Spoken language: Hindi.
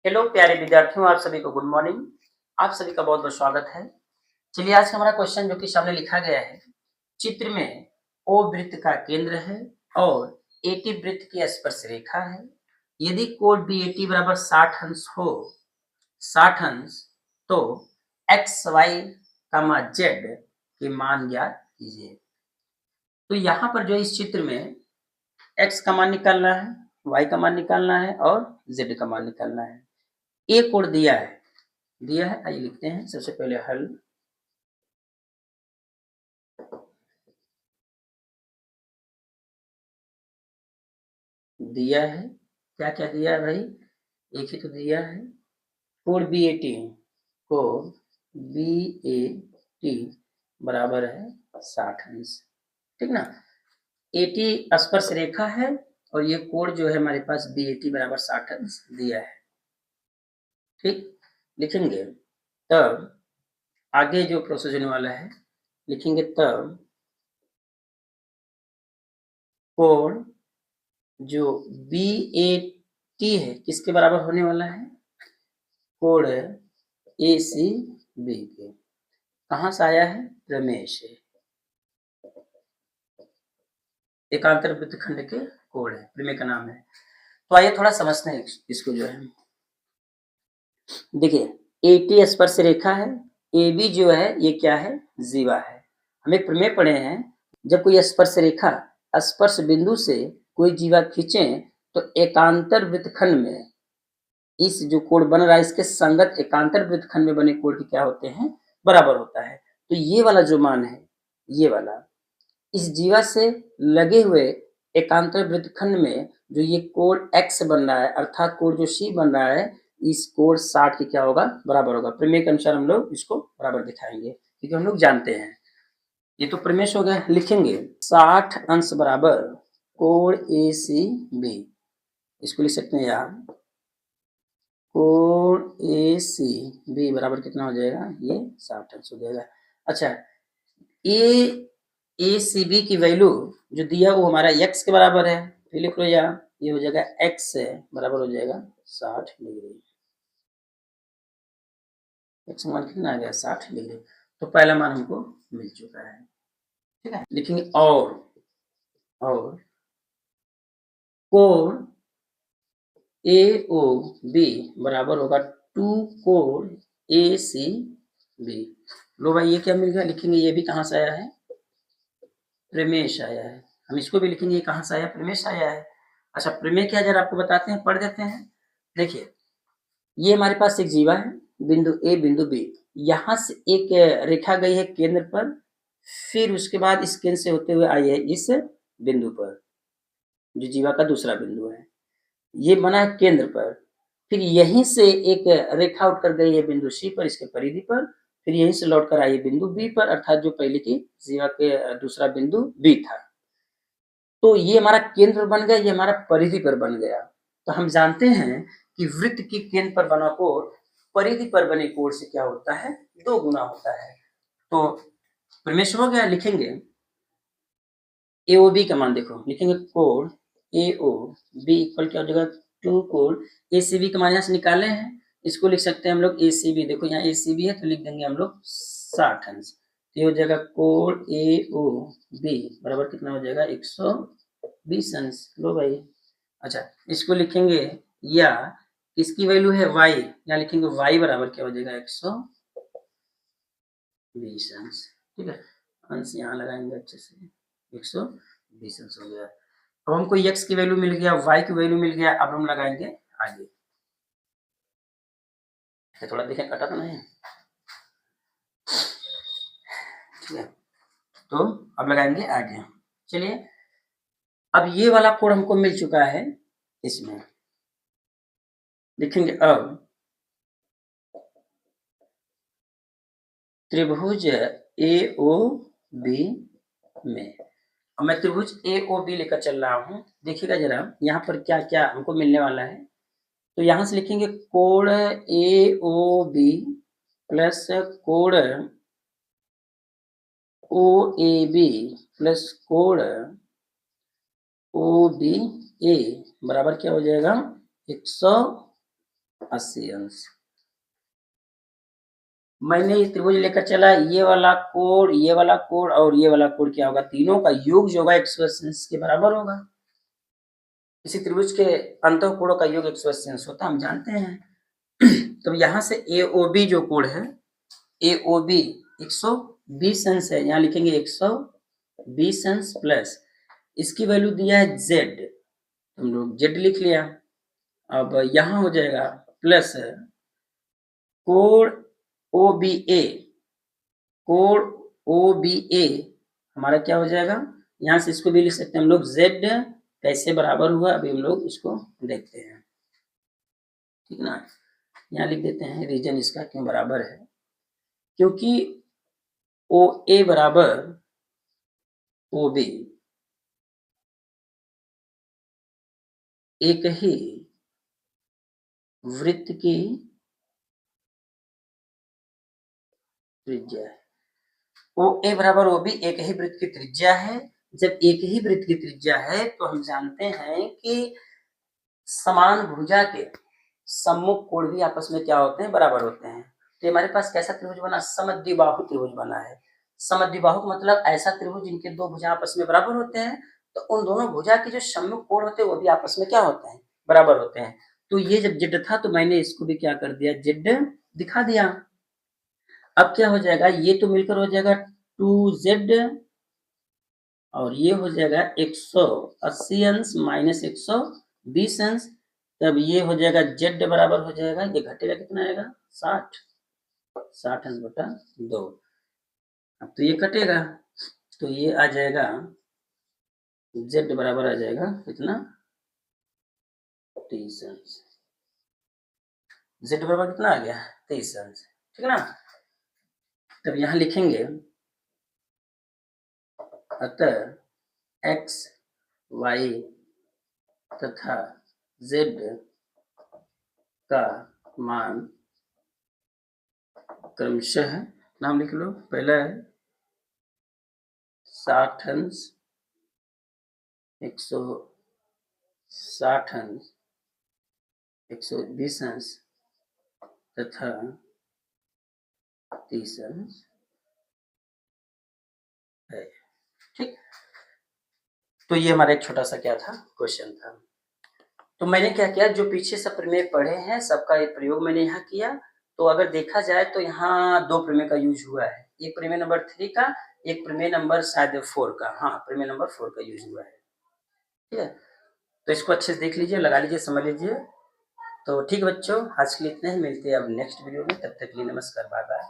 हेलो प्यारे विद्यार्थियों, आप सभी को गुड मॉर्निंग। आप सभी का बहुत बहुत स्वागत है। चलिए आज का हमारा क्वेश्चन जो कि सामने लिखा गया है, चित्र में ओ वृत्त का केंद्र है और एटी वृत्त की स्पर्श रेखा है। यदि कोण बीएटी बराबर 60 अंश हो, 60 अंश, तो एक्स वाई कामा जेड के मान ज्ञात कीजिए। तो यहाँ पर जो इस चित्र में एक्स का मान निकालना है, वाई का मान निकालना है और जेड का मान निकालना है। ए कोण दिया है, आइए लिखते हैं। सबसे पहले हल, दिया है, क्या क्या दिया है भाई, एक ही तो दिया है, कोण बी ए टी, कोण बी ए टी बराबर है 60 अंश, ठीक ना। ए टी स्पर्श रेखा है और ये कोण जो है हमारे पास बी ए टी बराबर 60 अंश दिया है, ठीक। लिखेंगे तब आगे जो प्रोसेस होने वाला है, लिखेंगे तब कोण जो बी ए टी है किसके बराबर होने वाला है, कोण ए सी बी के। कहाँ से आया है, प्रमेय से। एकांतर वृत्तखंड के कोण है, प्रमेय का नाम है। तो आइए थोड़ा समझते हैं इसको जो है। देखिए ए टी स्पर्श रेखा है, ए बी जो है ये क्या है, जीवा है। हम एक प्रमेय पढ़े हैं, जब कोई स्पर्श रेखा स्पर्श बिंदु से कोई जीवा खींचे तो एकांतर वृत्तखंड में इस जो कोण बन रहा है इसके संगत एकांतर वृत्तखंड में बने कोण के क्या होते हैं, बराबर होता है। तो ये वाला जो मान है, ये वाला इस जीवा से लगे हुए एकांतर वृत्तखंड में जो ये कोण x बन रहा है, अर्थात कोण जो c बन रहा है, इस कोण 60 के क्या होगा, बराबर होगा। प्रमेय के अनुसार हम लोग इसको बराबर दिखाएंगे क्योंकि हम लोग जानते हैं। ये तो प्रमेय हो गया। लिखेंगे 60 अंश बराबर कोण ए सी बी, इसको लिख सकते हैं यार, कोण ए सी बी बराबर कितना हो जाएगा, ये 60 अंश हो जाएगा। अच्छा, ए सी बी की वैल्यू जो दिया वो हमारा x के बराबर है, फिर लिख लो यार, ये हो जाएगा x बराबर हो जाएगा 60 डिग्री। x मान कितना आ गया, 60 डिग्री। तो पहला मान हमको मिल चुका है, ठीक है। लिखेंगे और कोण ए ओ बी बराबर होगा 2 कोण ए सी बी। लो भाई ये क्या मिल गया, लिखेंगे ये भी कहाँ से आया है, प्रमेय से आया है। हम इसको भी लिखेंगे ये कहाँ से आया, प्रमेय से आया है। अच्छा, प्रमेय क्या जरा आपको बताते हैं, पढ़ देते हैं। देखिए ये हमारे पास एक जीवा है, बिंदु ए बिंदु बी, यहाँ से एक रेखा गई है केंद्र पर, फिर उसके बाद इस केंद्र से होते हुए आई है इस बिंदु पर, जो जीवा का दूसरा बिंदु है। ये बना है केंद्र पर, फिर यहीं से एक रेखा उठकर गई है बिंदु सी पर, इसके परिधि पर, फिर यहीं से लौटकर आई है बिंदु बी पर, अर्थात जो पहले की जीवा के दूसरा बिंदु बी था। तो ये हमारा केंद्र बन गया, ये हमारा परिधि पर बन गया। तो हम जानते हैं कि वृत्त के केंद्र पर बना कोण परिधि पर बने कोण से क्या होता है, 2 गुना होता है। तो प्रमेय हो गया। लिखेंगे एओबी का मान देखो, लिखेंगे कोण एओ बी इक्वल क्या हो जाएगा, 2 कोण एसीबी का मान यहाँ से निकाले हैं, इसको लिख सकते हैं हम लोग एसीबी। देखो यहाँ एसीबी है तो लिख देंगे हम लोग 60 अंश। तो ये हो जाएगा कोण एओ बी बराबर कितना हो जाएगा, 120 अंश। लो भाई, अच्छा इसको लिखेंगे, या इसकी वैल्यू है y, यहाँ लिखेंगे y बराबर क्या हो जाएगा, 120 अंश, ठीक है। अंश यहाँ लगाएंगे अच्छे से, 120 अंश हो गया। अब हमको x की वैल्यू मिल गया, y की वैल्यू मिल गया, अब हम लगाएंगे आगे। थोड़ा देखें कटा तो नहीं, ठीक है। तो अब लगाएंगे आगे। चलिए अब ये वाला कोण हमको मिल चुका है, इसमें लिखेंगे अब त्रिभुज ए ओ बी में, अब मैं त्रिभुज ए ओ बी लेकर चल रहा हूँ। देखिएगा जरा यहाँ पर क्या क्या हमको मिलने वाला है। तो यहाँ से लिखेंगे कोण ए ओ बी प्लस कोण ओ ए बी प्लस कोण ओ बी ए बराबर क्या हो जाएगा, 120 80 अंश। मैंने ये त्रिभुज लेकर चला, ये वाला कोण, ये वाला कोण और ये वाला कोण क्या होगा, तीनों का योग जो होगा 180 अंश के बराबर होगा। किसी त्रिभुज के अंतः कोणों का योग 180 अंश होता है, हम जानते हैं। तो यहाँ से AOB जो कोण है, AOB 120 अंश है, यहाँ लिखेंगे 120 अंश प्लस इसकी वैल्यू दिया है Z, हम लोग Z लिख लिया। अब यहाँ हो जाएगा प्लस कोण OBA, कोण OBA हमारा क्या हो जाएगा, यहाँ से इसको भी लिख सकते हैं हम लोग, Z कैसे बराबर हुआ अभी हम लोग इसको देखते हैं, ठीक ना। यहाँ लिख देते हैं रीजन इसका क्यों बराबर है, क्योंकि OA बराबर OB एक ही वृत्त की त्रिज्या है। OA बराबर OB एक ही वृत्त की त्रिज्या है। जब एक ही वृत्त की त्रिज्या है तो हम जानते हैं कि समान भुजा के सम्मुख कोण भी आपस में क्या होते हैं, बराबर होते हैं। तो हमारे पास कैसा त्रिभुज बना, समद्विबाहु त्रिभुज बना है। समद्विबाहु मतलब ऐसा त्रिभुज जिनके दो भुजा आपस में बराबर होते हैं, तो उन दोनों भुजा के जो सम्मुख कोण होते हैं वो भी आपस में क्या होते हैं, बराबर होते हैं। तो ये जब जेड था तो मैंने इसको भी क्या कर दिया, जेड दिखा दिया। अब क्या हो जाएगा, ये तो मिलकर हो जाएगा 2Z और ये हो जाएगा 180 अंश माइनस 120 अंश, तब ये हो जाएगा Z बराबर हो जाएगा, ये घटेगा कितना आएगा 60, 60 अंश बटा 2। अब तो ये कटेगा तो ये आ जाएगा Z बराबर आ जाएगा कितना 30 अंश, Z बराबर कितना आ गया 30 अंश, ठीक है ना। तब यहाँ लिखेंगे अतः x y तथा z का मान क्रमशः, नाम लिख लो, पहला है 60 अंश, 160 अंश, 120 अंश तथा 30 अंश है, ठीक। तो ये हमारा एक छोटा सा क्या था, क्वेश्चन था। तो मैंने क्या किया, जो पीछे सब प्रमेय पढ़े हैं सबका एक प्रयोग मैंने यहाँ किया। तो अगर देखा जाए तो यहाँ दो प्रमेय का यूज हुआ है, एक प्रमेय नंबर 3 का, एक प्रमेय नंबर शायद 4 का, हाँ प्रमेय नंबर 4 का यूज हुआ है, ठीक है। तो इसको अच्छे से देख लीजिए, लगा लीजिए, समझ लीजिए। तो ठीक बच्चों, आज के लिए इतना ही, मिलते हैं अब नेक्स्ट वीडियो में, तब तक के लिए नमस्कार, बाय बाय।